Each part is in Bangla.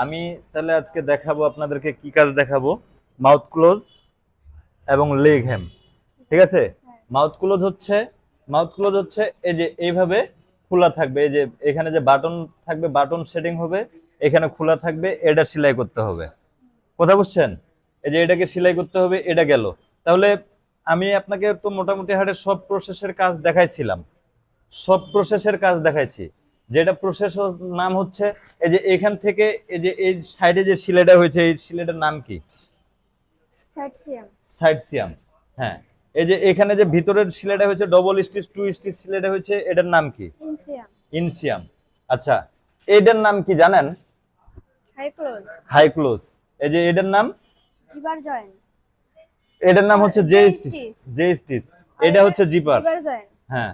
আমি তাহলে আজকে দেখাবো আপনাদেরকে কি কাজ দেখাবো। মাউথ ক্লোজ এবং লেগ হ্যাম। ঠিক আছে। হ্যাঁ। মাউথ ক্লোজ হচ্ছে এই যে এইভাবে খোলা থাকবে, এই যে এখানে যে বাটন থাকবে, বাটন সেটিং হবে, এখানে খোলা থাকবে, এটা সেলাই করতে হবে। কথা বুঝছেন? এই যে এটাকে সেলাই করতে হবে, এটা গেল। তাহলে আমি আপনাকে তো মোটামুটি হারে সব প্রসেসের কাজ দেখাইছিলাম, সব প্রসেসের কাজ দেখাইছি। যেটা প্রসেস নাম হচ্ছে এই যে এখান থেকে এই যে এই সাইডে যে সিলাইটা হয়েছে, এই সিলাইটার নাম কি? সাইটসিয়াম। সাইড সিয়াম। হ্যাঁ। এই যে এখানে যে ভিতরের সিলাইটা হয়েছে ডবল স্টিচ টু স্টিচ সিলাইটা হয়েছে, এটার নাম কি? ইনসিয়াম। ইনসিয়াম। আচ্ছা, এটার নাম কি জানেন? High close. High close. এই যে এটার নাম, জিবার জয়েন্ট। এটার নাম হচ্ছে J J stitch. Stitch. J stitch. এটা হচ্ছে জিপার। Zipper joint. হ্যাঁ।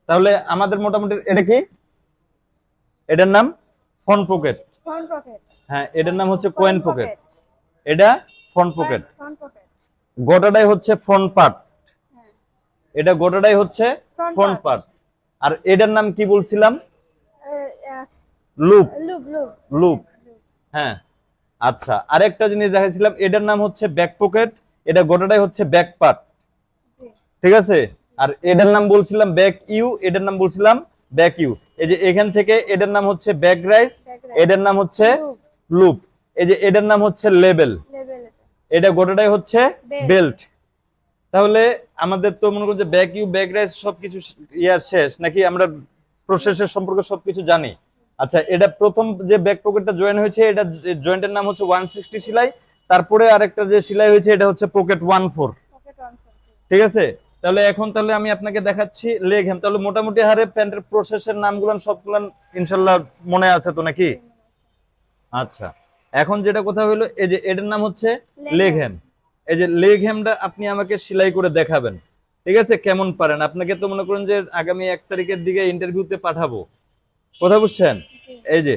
তাহলে আমাদের মোটামুটি এটা কি? এটার নাম ফ্রন্ট পকেট। Front pocket. হ্যাঁ, এটার নাম হচ্ছে কয়েন পকেট। এটা ফ্রন্ট পকেট। Front pocket. গোটাটাই হচ্ছে ফ্রন্ট পার্ট। হ্যাঁ। এটা গোটাটাই হচ্ছে ফ্রন্ট ফ্রন্ট পার্ট। পার্ট। আর এটার নাম কি বলছিলাম? Loop loop. লুপ। লুপ। হ্যাঁ। আচ্ছা, আরেকটা জিনিস দেখাইছিলাম, এটার নাম হচ্ছে ব্যাক পকেট। এটা গোটাটাই হচ্ছে ব্যাক পার্ট। জি। ঠিক আছে। আর এটার নাম বলছিলাম ব্যাক ইউ, এটার নাম বলছিলাম ব্যাক ইউ। এই যে এখান থেকে এটার নাম হচ্ছে ব্যাক রাইস, ব্যাক রাইট। এটার নাম হচ্ছে লুপ। লুপ। এই যে এটার নাম হচ্ছে লেবেল, লেভেল। এটা গোটাটাই হচ্ছে বেল্ট। বেল্ট। তাহলে আমাদের তো মনে করছে ব্যাক ইউ ব্যাক রাইস সবকিছু ইয়ার শেষ নাকি? আমরা প্রসেসের সম্পর্কে সবকিছু জানি। আচ্ছা, এটা প্রথম যে ব্যাক পকেটটা জয়েন হয়েছে, এটা জয়েন্টের নাম হচ্ছে 160 সেলাই। তারপরে আরেকটা যে সেলাই হয়েছে এটা হচ্ছে পকেট 14। পকেট অন করতে। ঠিক আছে। তাহলে এখন তাহলে আমি আপনাকে দেখাচ্ছি লেগ হ্যাম। তাহলে মোটামুটি হারে প্যান্টের প্রসেসের নামগুলো সবগুলো ইনশাল্লাহ মনে আছে তো নাকি? আচ্ছা, এখন যেটা কথা হলো, এই যে এটার নাম হচ্ছে লেগ হ্যাম। এই যে লেগ হ্যামটা আপনি আমাকে সেলাই করে দেখাবেন। ঠিক আছে, কেমন পারেন? আপনাকে তো মনে করেন যে আগামী 1 তারিখের দিকে ইন্টারভিউতে পাঠাবো। কথা বুঝছেন? জি। এই যে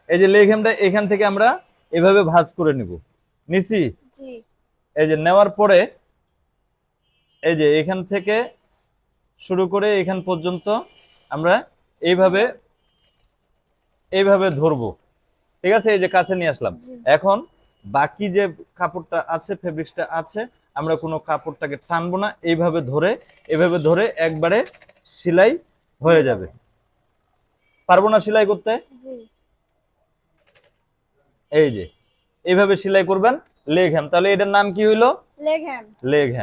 এই যে লেগ হ্যামটা এখান থেকে আমরা এভাবে ভাঁজ করে নিব। নিছি। জি। এই যে নেওয়ার পরে এই যে এখান থেকে শুরু করে এখান পর্যন্ত আমরা এইভাবে এইভাবে ধরবো। ঠিক আছে, এই যে কাছে নিয়ে আসলাম। জি। এখন বাকি যে কাপড়টা আছে, ফেব্রিক্সটা আছে, আমরা কোনো কাপড়টাকে টানবো না, এইভাবে ধরে একবারে সেলাই হয়ে যাবে। পারবো না সেলাই করতে? জি। এই যে এইভাবে সেলাই করবেন লেগ হ্যাম। তাহলে এটার নাম কি হইলো? লেগ হ্যাম। লেগ হ্যাম।